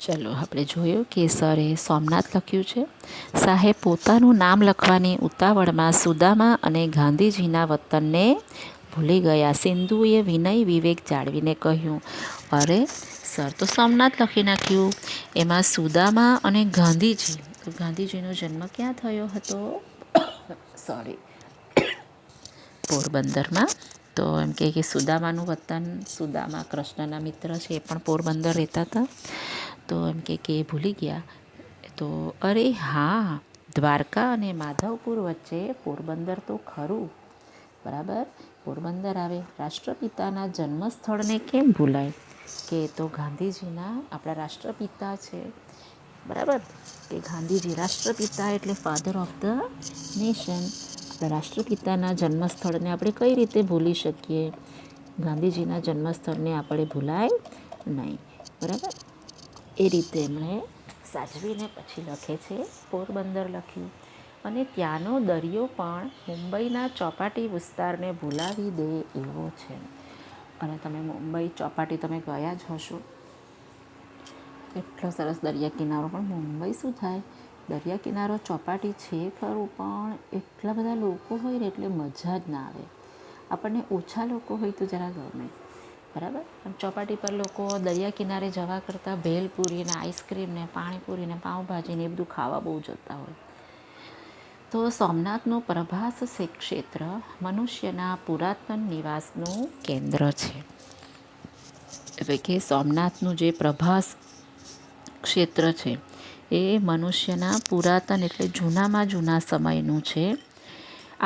ચલો આપણે જોયું કે સરે સોમનાથ લખ્યું છે. સાહેબ પોતાનું નામ લખવાની ઉતાવળમાં સુદામા અને ગાંધીજીના વતનને ભૂલી ગયા. સિંધુએ વિનય વિવેક જાળવીને કહ્યું, અરે સર તો સોમનાથ લખી નાખ્યું, એમાં સુદામા અને ગાંધીજી. તો ગાંધીજીનો જન્મ ક્યાં થયો હતો? સોરી, પોરબંદરમાં. તો એમ કે સુદામાનું વતન, સુદામા કૃષ્ણના મિત્ર છે, એ પણ પોરબંદર રહેતા હતા. તો એમ કે ભૂલી ગયા. તો અરે હા, દ્વારકા અને માધવપુર વચ્ચે પોરબંદર તો ખરું, બરાબર. પોરબંદર આવે. રાષ્ટ્રપિતાના જન્મસ્થળને કેમ ભૂલાય? કે તો ગાંધીજીના આપણા રાષ્ટ્રપિતા છે, બરાબર. કે ગાંધીજી રાષ્ટ્રપિતા એટલે ફાધર ઓફ ધ નેશન. આપણા રાષ્ટ્રપિતાના જન્મસ્થળને આપણે કઈ રીતે ભૂલી શકીએ? ગાંધીજીના જન્મસ્થળને આપણે ભૂલાય નહીં, બરાબર. એ રીતે એમણે સાચવીને પછી લખે છે, પોરબંદર લખ્યું. અને ત્યાંનો દરિયો પણ મુંબઈના ચોપાટી વિસ્તારને ભૂલાવી દે એવો છે. અને તમે મુંબઈ ચોપાટી તમે ગયા જ હશો. એટલો સરસ દરિયા કિનારો, પણ મુંબઈ શું થાય, દરિયા કિનારો ચોપાટી છે ખરું, પણ એટલા બધા લોકો હોય ને એટલે મજા જ ના આવે. આપણને ઓછા લોકો હોય તો જરા ગમે, બરાબર. પણ ચોપાટી પર લોકો દરિયા કિનારે જવા કરતાં ભેલપુરી ને આઈસ્ક્રીમ ને પાણીપુરી ને પાઉંભાજી ને એ બધું ખાવા બહુ જતા હોય. તો સોમનાથનું પ્રભાસ ક્ષેત્ર મનુષ્યના પુરાતન નિવાસનું કેન્દ્ર છે. એટલે કે સોમનાથનું જે પ્રભાસ ક્ષેત્ર છે એ મનુષ્યના પુરાતન એટલે જૂનામાં જૂના સમયનું છે.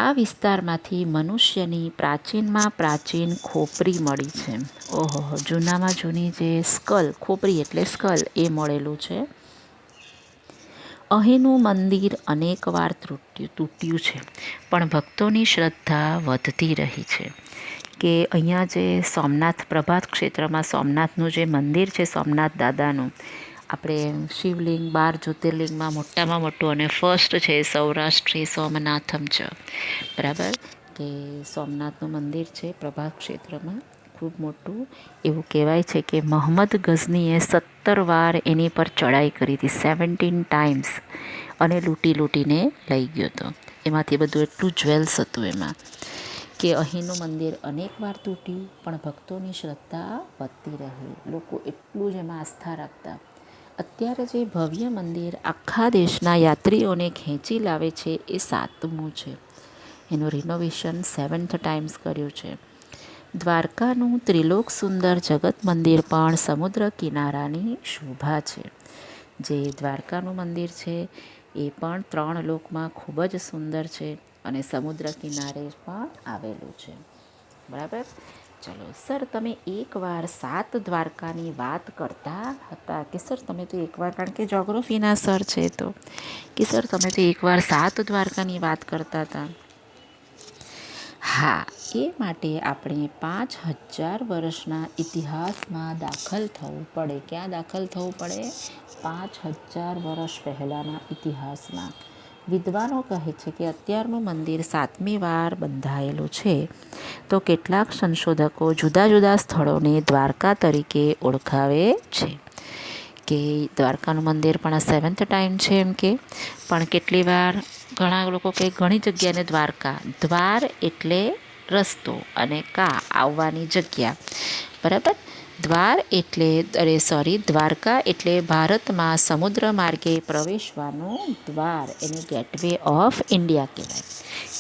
આ વિસ્તારમાંથી મનુષ્યની પ્રાચીનમાં પ્રાચીન ખોપરી મળી છે. ઓહો, જૂનામાં જૂની જે સ્કલ, ખોપરી એટલે સ્કલ, એ મળેલું છે. અહીંનું મંદિર અનેકવાર તૂટ્યું છે, પણ ભક્તોની શ્રદ્ધા વધતી રહી છે. કે અહીંયા જે સોમનાથ પ્રભાત ક્ષેત્રમાં સોમનાથનું જે મંદિર છે, સોમનાથ દાદાનું, આપણે શિવલિંગ 12 જ્યોતિર્લિંગમાં મોટામાં મોટું અને ફર્સ્ટ છે સૌરાષ્ટ્રી સોમનાથમ છે, બરાબર. કે સોમનાથનું મંદિર છે પ્રભાત ક્ષેત્રમાં ખૂબ મોટું. એવું કહેવાય છે કે મોહમ્મદ ગઝનીએ 17 વાર એની પર ચડાઈ કરી હતી, 17 ટાઈમ્સ, અને લૂંટીને લઈ ગયો હતો. એમાંથી બધું એટલું જ્વેલ્સ હતું એમાં. કે અહીંનું મંદિર અનેકવાર તૂટ્યું, પણ ભક્તોની શ્રદ્ધા વધતી રહી. લોકો એટલું જ એમાં આસ્થા રાખતા. અત્યારે જે ભવ્ય મંદિર આખા દેશના યાત્રીઓને ખેંચી લાવે છે એ 7મું છે. એનું રિનોવેશન 7th ટાઈમ્સ કર્યું છે. દ્વારકાનું ત્રિલોક સુંદર જગત મંદિર પણ સમુદ્ર કિનારાની શોભા છે. જે દ્વારકાનું મંદિર છે એ પણ 3 લોકમાં ખૂબ જ સુંદર છે અને સમુદ્ર કિનારે પણ આવેલું છે, બરાબર. ચલો સર, તમે એકવાર 7 દ્વારકાની વાત કરતા હતા કે સર તમે તો એકવાર, કારણ કે જોગ્રાફીના સર છે, તો કે સર તમે તો એકવાર 7 દ્વારકાની વાત કરતા હતા. હા, એ માટે આપણે 5000 વર્ષના ઇતિહાસમાં દાખલ થવું પડે. ક્યાં દાખલ થવું પડે? 5000 વર્ષ પહેલાંના ઇતિહાસમાં. વિદ્વાનો કહે છે કે અત્યારનું મંદિર 7મી વાર બંધાયેલું છે. તો કેટલાક સંશોધકો જુદા જુદા સ્થળોને દ્વારકા તરીકે ઓળખાવે છે. કે દ્વારકાનું મંદિર પણ આ 7th ટાઈમ છે એમ કે. પણ કેટલી વાર ઘણા લોકો કહે ઘણી જગ્યાને દ્વારકા, દ્વાર એટલે રસ્તો અને કા આવવાની જગ્યા, બરાબર. દ્વારકા એટલે ભારતમાં સમુદ્ર માર્ગે પ્રવેશવાનું દ્વાર, એને ગેટવે ઓફ ઇન્ડિયા કહેવાય.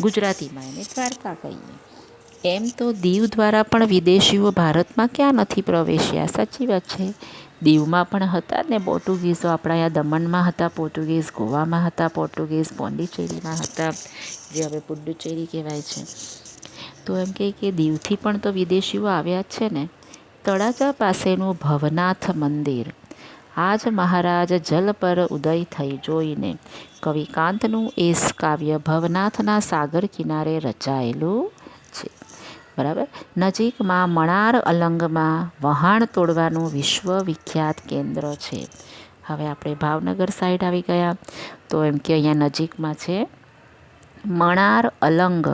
ગુજરાતીમાં એને દ્વારકા કહીએ. એમ તો દીવ દ્વારા પણ વિદેશીઓ ભારતમાં ક્યાં નથી પ્રવેશ્યા? સાચી વાત છે. દીવમાં પણ હતા ને પોર્ટુગીઝો. આપણા અહીંયા દમણમાં હતા પોર્ટુગીઝ, ગોવામાં હતા પોર્ટુગીઝ, પોંડિચેરીમાં હતા, જે હવે પુડુચેરી કહેવાય છે. તો એમ કે દીવથી પણ તો વિદેશીઓ આવ્યા જ છે ને. તળાજા પાસેનું ભવનાથ મંદિર. આજ મહારાજ જલ પર ઉદય થઈ જોઈને કવિકાંતનું એ કાવ્ય ભવનાથના સાગર કિનારે રચાયેલું છે, બરાબર. નજીકમાં મણાર અલંગમાં વહાણ તોડવાનું વિશ્વવિખ્યાત કેન્દ્ર છે. હવે આપણે ભાવનગર સાઈડ આવી ગયા. તો એમ કે અહીંયા નજીકમાં છે મણાર અલંગ.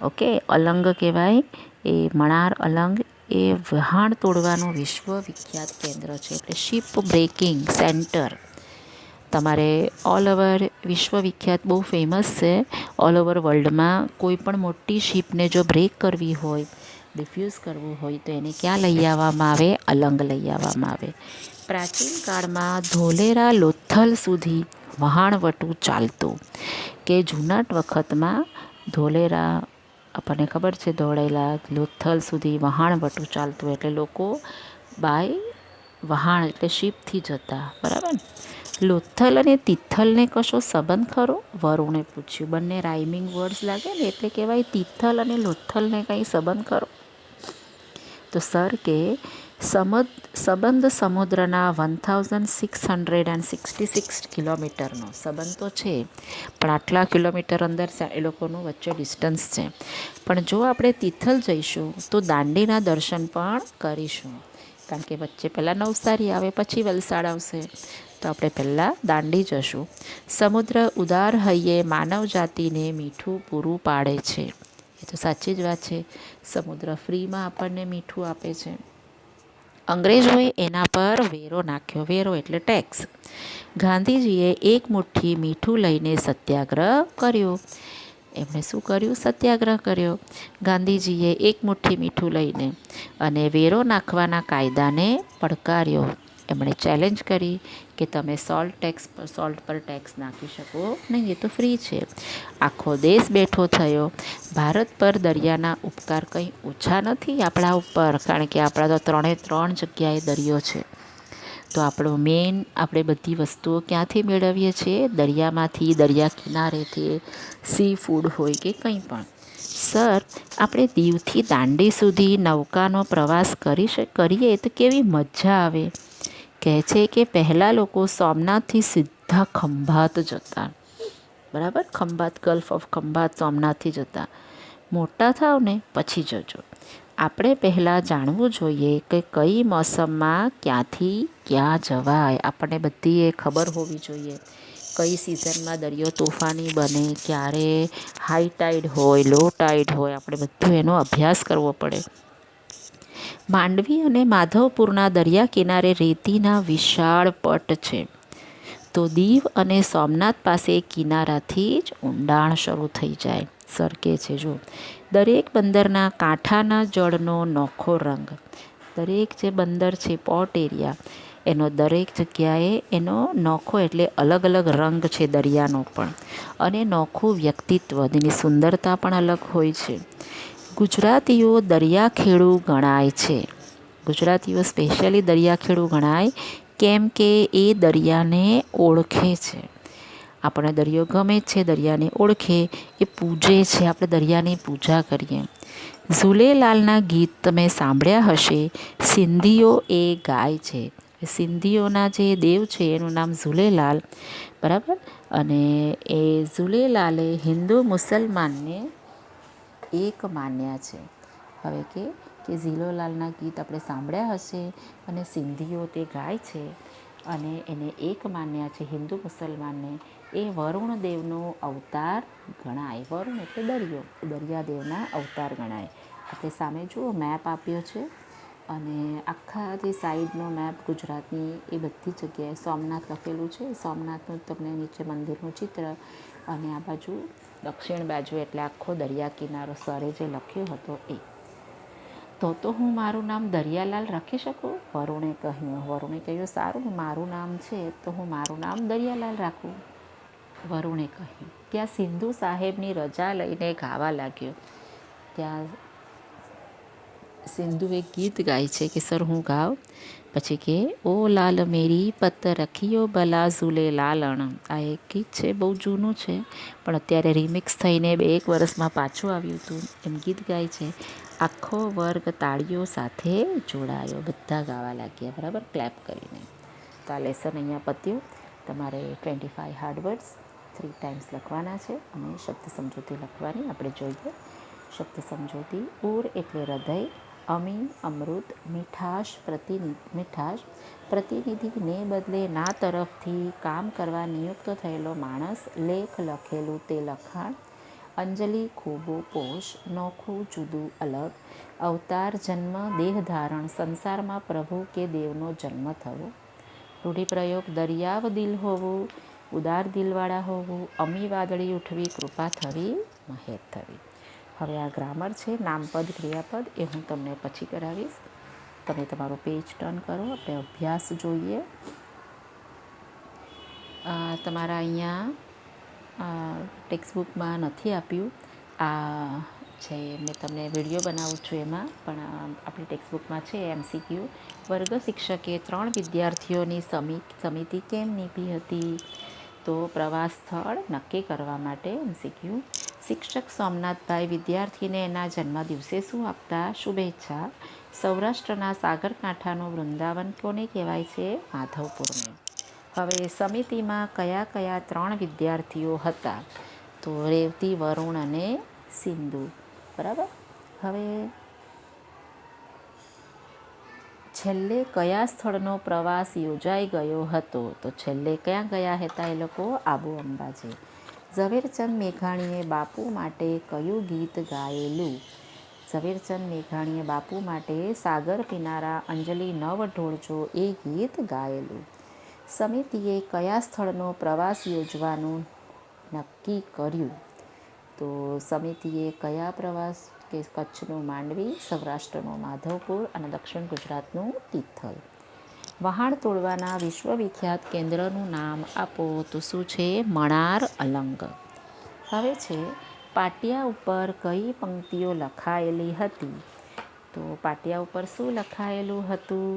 ઓકે, અલંગ કહેવાય એ મણાર અલંગ. એ વહાણ તોડવાનું વિશ્વવિખ્યાત કેન્દ્ર છે. એટલે શિપ બ્રેકિંગ સેન્ટર તમારે ઓલ ઓવર વિશ્વવિખ્યાત, બહુ ફેમસ છે. ઓલ ઓવર વર્લ્ડમાં કોઈ પણ મોટી શિપને જો બ્રેક કરવી હોય, ડિફ્યુઝ કરવું હોય તો એને ક્યાં લઈ આવવામાં આવે? અલંગ લઈ આવવામાં આવે. પ્રાચીન કાળમાં ધોલેરા લોથલ સુધી વહાણવટું ચાલતું. કે જૂના વખતમાં ધોલેરા, આપણને ખબર છે ધોળેલા લોથલ સુધી વહાણવટું ચાલતું. એટલે લોકો બાય વહાણ એટલે શિપથી જતા. બરાબર ને? લોથલ અને તિથલને કશો સંબંધ ખરો? વરુણે પૂછ્યું. બંને રાઇમિંગ વર્ડ્સ લાગે ને, એટલે કહેવાય તિથલ અને લોથલને કંઈ સંબંધ ખરો? તો સર કે સંબંધ સમુદ્રના 1666 કિલોમીટરનો સંબંધ તો છે, પણ આટલા કિલોમીટર અંદર એ લોકોનું વચ્ચે ડિસ્ટન્સ છે. પણ જો આપણે તિથલ જઈશું તો દાંડીના દર્શન પણ કરીશું. કારણ કે વચ્ચે પહેલાં નવસારી આવે, પછી વલસાડ આવશે. તો આપણે પહેલાં દાંડી જશું. સમુદ્ર ઉદાર હૈયે માનવ જાતિને મીઠું પૂરું પાડે છે. એ તો સાચી જ વાત છે. સમુદ્ર ફ્રીમાં આપણને મીઠું આપે છે. અંગ્રેજોએ એના પર વેરો નાખ્યો. વેરો એટલે ટેક્સ. ગાંધીજીએ એક મુઠ્ઠી મીઠું લઈને સત્યાગ્રહ કર્યો. એમણે શું કર્યું? સત્યાગ્રહ કર્યો. ગાંધીજીએ એક મુઠ્ઠી મીઠું લઈને અને વેરો નાખવાના કાયદાને પડકાર્યો. એમણે ચેલેન્જ કરી કે તમે સોલ્ટ પર ટેક્સ નાખી શકો નહીં, એ તો ફ્રી છે. આખો દેશ બેઠો થયો. ભારત પર દરિયાના ઉપકાર કંઈ ઓછા નથી આપણા ઉપર, કારણ કે આપણા તો 3 જગ્યાએ દરિયો છે. તો આપણો મેઇન, આપણે બધી વસ્તુઓ ક્યાંથી મેળવીએ છીએ? દરિયામાંથી, દરિયા કિનારેથી. સી ફૂડ હોય કે કંઈ પણ. સર, આપણે દીવથી દાંડી સુધી નૌકાનો પ્રવાસ કરીએ તો કેવી મજા આવે. કહે છે કે પહેલાં લોકો સોમનાથથી સીધા ખંભાત જતા. બરાબર? ખંભાત, ગલ્ફ ઓફ ખંભાત, સોમનાથથી જતા. મોટા થાવ ને પછી જજો. આપણે પહેલાં જાણવું જોઈએ કે કઈ મોસમમાં ક્યાંથી ક્યાં જવાય. આપણને બધી એ ખબર હોવી જોઈએ. કઈ સિઝનમાં દરિયો તોફાની બને, ક્યારે હાઈ ટાઈડ હોય, લો ટાઈડ હોય, આપણે બધું એનો અભ્યાસ કરવો પડે. માંડવી અને માધવપુરના દરિયા કિનારે રેતીના વિશાળ પટ છે. તો દીવ અને સોમનાથ પાસે કિનારાથી જ ઊંડાણ શરૂ થઈ જાય. સર કે છે જો, દરેક બંદરના કાંઠાના જળનો નોખો રંગ. દરેક જે બંદર છે, પોર્ટ એરિયા, એનો દરેક જગ્યાએ એનો નોખો એટલે અલગ અલગ રંગ છે દરિયાનો પણ, અને નોખું વ્યક્તિત્વ, તેની સુંદરતા પણ અલગ હોય છે. ગુજરાતીઓ દરિયાખેડુ ગણાય છે. ગુજરાતીઓ સ્પેશિયલી દરિયાખેડુ ગણાય, કેમ કે એ દરિયાને ઓળખે છે. આપણને દરિયો ગમે છે, દરિયાને ઓળખે, એ પૂજે છે. આપણે દરિયાની પૂજા કરીએ. ઝૂલેલાલના ગીત તમે સાંભળ્યા હશે. સિંધીઓ એ ગાય છે. સિંધીઓના જે દેવ છે એનું નામ ઝૂલેલાલ. બરાબર? અને એ ઝૂલેલાલે હિન્દુ મુસલમાનને એક માન્યા છે. હવે કે ઝૂલેલાલના ગીત આપણે સાંભળ્યા હશે, અને સિંધીઓ તે ગાય છે, અને એને એક માન્યા છે હિન્દુ મુસલમાનને. એ વરુણ દેવનો અવતાર ગણાય. વરુણ એટલે દરિયો, દરિયાદેવના અવતાર ગણાય. આપણે સામે જુઓ મેપ આપ્યો છે, અને આખા જે સાઈડનો મેપ ગુજરાતની, એ બધી જગ્યાએ સોમનાથ લખેલું છે. સોમનાથનું તમને નીચે મંદિરનું ચિત્ર, અને આ બાજુ દક્ષિણ બાજુ એટલે આખો દરિયા કિનારો સરે જે લખ્યો હતો એ. તો હું મારું નામ દરિયાલાલ રાખી શકું? વરુણે કહ્યું. વરુણે કહ્યું, સારું, મારું નામ છે તો હું મારું નામ દરિયાલાલ રાખું. વરુણે કહ્યું. ત્યાં સિંધુ સાહેબની રજા લઈને ગાવા લાગ્યો. ત્યાં સિંધુ એક ગીત ગાય છે કે સર હું ગાઉં? પછી કે ઓ લાલ મેરી પત રખિયો ભલા ઝૂલેલાલણ. આ એક ગીત છે, બહુ જૂનું છે, પણ અત્યારે રિમિક્સ થઈને 1 વર્ષમાં પાછું આવ્યું હતું. એમ ગીત ગાય છે. આખો વર્ગ તાળીઓ સાથે જોડાયો. બધા ગાવા લાગ્યા. બરાબર? ક્લેપ કરીને. તો આ લેસન અહીંયા પત્યું. તમારે 25 હાર્ડ વર્ડ્સ 3 ટાઈમ્સ લખવાના છે, અને શબ્દ સમજૂતી લખવાની. આપણે જોઈએ શબ્દ સમજૂતી. ઉર એટલે હૃદય, અમી અમૃત, મીઠાશ પ્રતિનિધિને બદલે ના તરફથી કામ કરવા નિયુક્ત થયેલો માણસ, લેખ લખેલું તે લખાણ, અંજલિ ખોબો પોષ, નોખું જુદું અલગ, અવતાર જન્મ દેહ ધારણ, સંસારમાં પ્રભુ કે દેવનો જન્મ થવો. રૂઢિપ્રયોગ દરિયાવ દિલ હોવું, ઉદાર દિલવાળા હોવું, અમી વાદળી ઉઠવી, કૃપા થવી, મહેર થવી. હવે આ ગ્રામર છે, નામપદ ક્રિયાપદ, એ હું તમને પછી કરાવીશ. તમે તમારો પેજ ટર્ન કરો, આપણે અભ્યાસ જોઈએ. તમારા અહીંયા ટેક્સ્ટબુકમાં નથી આપ્યું. આ છે મેં તમને વિડીયો બનાવું છું એમાં, પણ આપણી ટેક્સ્ટબુકમાં છે MCQ. વર્ગ શિક્ષકે 3 વિદ્યાર્થીઓની સમિતિ કેમ નીપી હતી? તો પ્રવાસ સ્થળ નક્કી કરવા માટે. MCQ. શિક્ષક સોમનાથભાઈ વિદ્યાર્થીને એના જન્મદિવસે શું આપતા? શુભેચ્છા. સૌરાષ્ટ્રના સાગરકાંઠાનું વૃંદાવન કોને કહેવાય છે? માધવપુરને. હવે સમિતિમાં કયા કયા 3 વિદ્યાર્થીઓ હતા? તો રેવતી, વરુણ અને સિંધુ. બરાબર. હવે છેલ્લે કયા સ્થળનો પ્રવાસ યોજાઈ ગયો હતો? તો છેલ્લે ક્યાં ગયા હતા એ લોકો? આબુ અંબાજી. ઝવેરચંદ મેઘાણીએ બાપુ માટે કયું ગીત ગાયેલું? ઝવેરચંદ મેઘાણીએ બાપુ માટે સાગર કિનારા અંજલિ નવ ઢોળજો એ ગીત ગાયેલું. સમિતિએ કયા સ્થળનો પ્રવાસ યોજવાનું નક્કી કર્યું? તો સમિતિએ કયા પ્રવાસ કે કચ્છનું માંડવી, સૌરાષ્ટ્રનું માધવપુર અને દક્ષિણ ગુજરાતનું તિથલ. વહાણ તોડવાના વિશ્વવિખ્યાત કેન્દ્રનું નામ આપો. તો શું છે? મણાર અલંગ. હવે છે પાટિયા ઉપર કઈ પંક્તિઓ લખાયેલી હતી? તો પાટિયા ઉપર શું લખાયેલું હતું?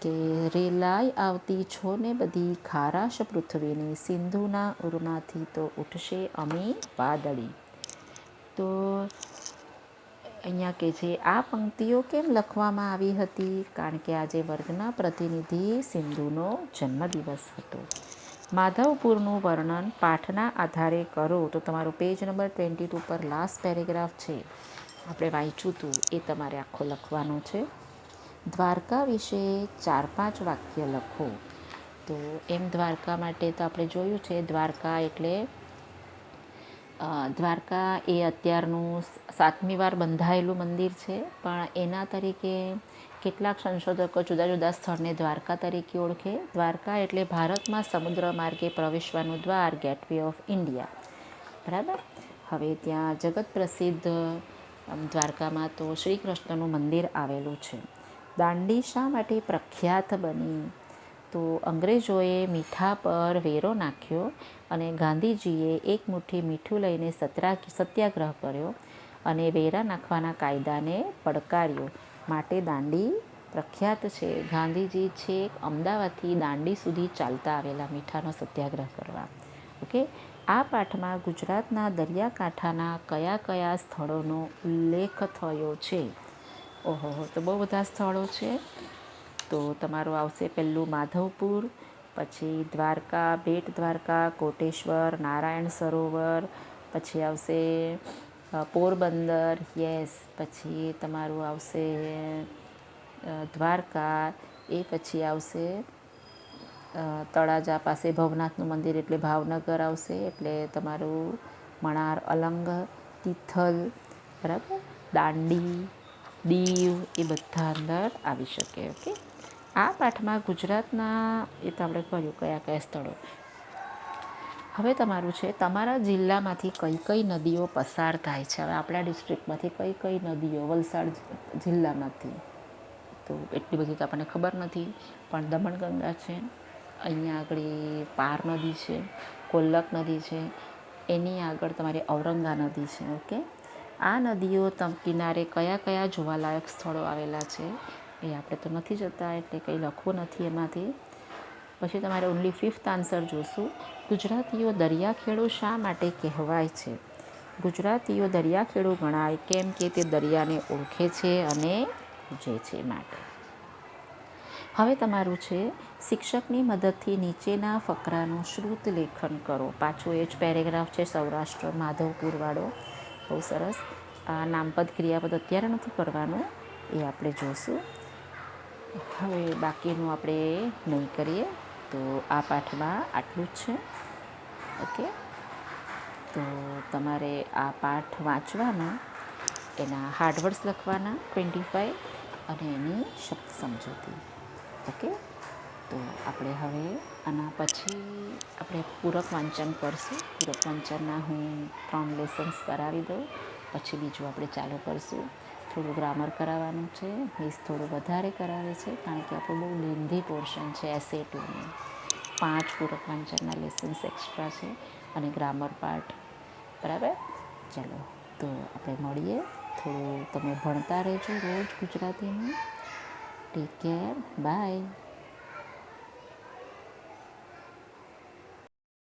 કે રેલાઈ આવતી છો ને બધી ખારાશ પૃથ્વીની, સિંધુના ઉરમાંથી તો ઉઠશે અમી વાદળી. તો અહીંયા કે છે આ પંક્તિઓ કેમ લખવામાં આવી હતી? કારણ કે આજે વર્ગના પ્રતિનિધિ સિંધુનો જન્મદિવસ હતો. માધવપુરનું વર્ણન પાઠના આધારે કરો. તો તમારું પેજ નંબર 22 પર લાસ્ટ પેરેગ્રાફ છે, આપણે વાંચ્યું હતું એ તમારે આખો લખવાનો છે. દ્વારકા વિશે 4-5 વાક્ય લખો. તો એમ દ્વારકા માટે તો આપણે જોયું છે, દ્વારકા એટલે દ્વારકા એ અત્યારનું 7મી વાર બંધાયેલું મંદિર છે, પણ એના તરીકે કેટલાક સંશોધકો જુદા જુદા સ્થળને દ્વારકા તરીકે ઓળખે. દ્વારકા એટલે ભારતમાં સમુદ્ર માર્ગે પ્રવેશવાનું દ્વાર, ગેટવે ઓફ ઇન્ડિયા. બરાબર. હવે ત્યાં જગત પ્રસિદ્ધ દ્વારકામાં તો શ્રી કૃષ્ણનું મંદિર આવેલું છે. દાંડી શા માટે પ્રખ્યાત બની? તો અંગ્રેજોએ મીઠા પર વેરો નાખ્યો અને ગાંધીજીએ એક મુઠ્ઠી મીઠું લઈને સત્યાગ્રહ કર્યો અને વેરા નાખવાના કાયદાને પડકાર્યો, માટે દાંડી પ્રખ્યાત છે. ગાંધીજી છેક અમદાવાદથી દાંડી સુધી ચાલતા આવેલા મીઠાનો સત્યાગ્રહ કરવા. ઓકે. આ પાઠમાં ગુજરાતના દરિયાકાંઠાના કયા કયા સ્થળોનો ઉલ્લેખ થયો છે? ઓહો, તો બહુ બધા સ્થળો છે. તો તમારું આવશે પહેલું માધવપુર, પછી દ્વારકા, બેટ દ્વારકા, કોટેશ્વર, નારાયણ સરોવર, પછી આવશે પોરબંદર, યસ. પછી તમારું આવશે દ્વારકા, એ પછી આવશે તળાજા પાસે ભવનાથનું મંદિર એટલે ભાવનગર આવશે, એટલે તમારું મણાર અલંગ, તિથલ, બરાબર, દાંડી, દીવ, એ બધા અંદર આવી શકે. ઓકે. આ પાઠમાં ગુજરાતના એ તો આપણે કહ્યું કયા કયા સ્થળો. હવે તમારું છે તમારા જિલ્લામાંથી કઈ કઈ નદીઓ પસાર થાય છે? હવે આપણા ડિસ્ટ્રિક્ટમાંથી કઈ કઈ નદીઓ, વલસાડ જિલ્લામાંથી તો એટલી બધી તો આપણને ખબર નથી, પણ દમણગંગા છે, અહીંયા આગળ પાર નદી છે, કોલ્લક નદી છે, એની આગળ તમારી ઔરંગા નદી છે. ઓકે. આ નદીઓ કિનારે કયા કયા જોવાલાયક સ્થળો આવેલા છે એ આપણે તો નથી જતા, એટલે કંઈ લખવું નથી એમાંથી. પછી તમારે ઓનલી 5th આન્સર જોશું. ગુજરાતીઓ દરિયાખેડો શા માટે કહેવાય છે? ગુજરાતીઓ દરિયાખેડો ગણાય કેમ કે તે દરિયાને ઓળખે છે અને પૂજે છે માટે. હવે તમારું છે શિક્ષકની મદદથી નીચેના ફકરાનું શ્રુત લેખન કરો. પાછું એ જ પેરેગ્રાફ છે, સૌરાષ્ટ્ર માધવપુરવાળો. બહુ સરસ. આ નામપદ ક્રિયાપદ અત્યારે નથી કરવાનું, એ આપણે જોશું. હવે બાકીનું આપણે નહીં કરીએ. તો આ પાઠમાં આટલું જ છે. ઓકે. તો તમારે આ પાઠ વાંચવાનો, એના હાર્ડવર્ડ્સ લખવાના 25 અને એની શબ્દ સમજૂતી. ઓકે, તો આપણે હવે આના પછી આપણે પૂરક વાંચન કરશું. પૂરક વાંચનના હું 3 લેસન્સ કરાવી દઉં, પછી બીજું આપણે ચાલુ કરશું. થોડું ગ્રામર કરાવવાનું છે, મિસ થોડું વધારે કરાવે છે કારણ કે આપણું બહુ લેન્ધી પોર્શન છે એસે 2નું. 5 પૂરક વાંચનના લેસન્સ એક્સ્ટ્રા છે અને ગ્રામર પાર્ટ. બરાબર, ચાલો તો આપણે મળીએ. થોડું તમે ભણતા રહેજો રોજ ગુજરાતીનું. Take care, by.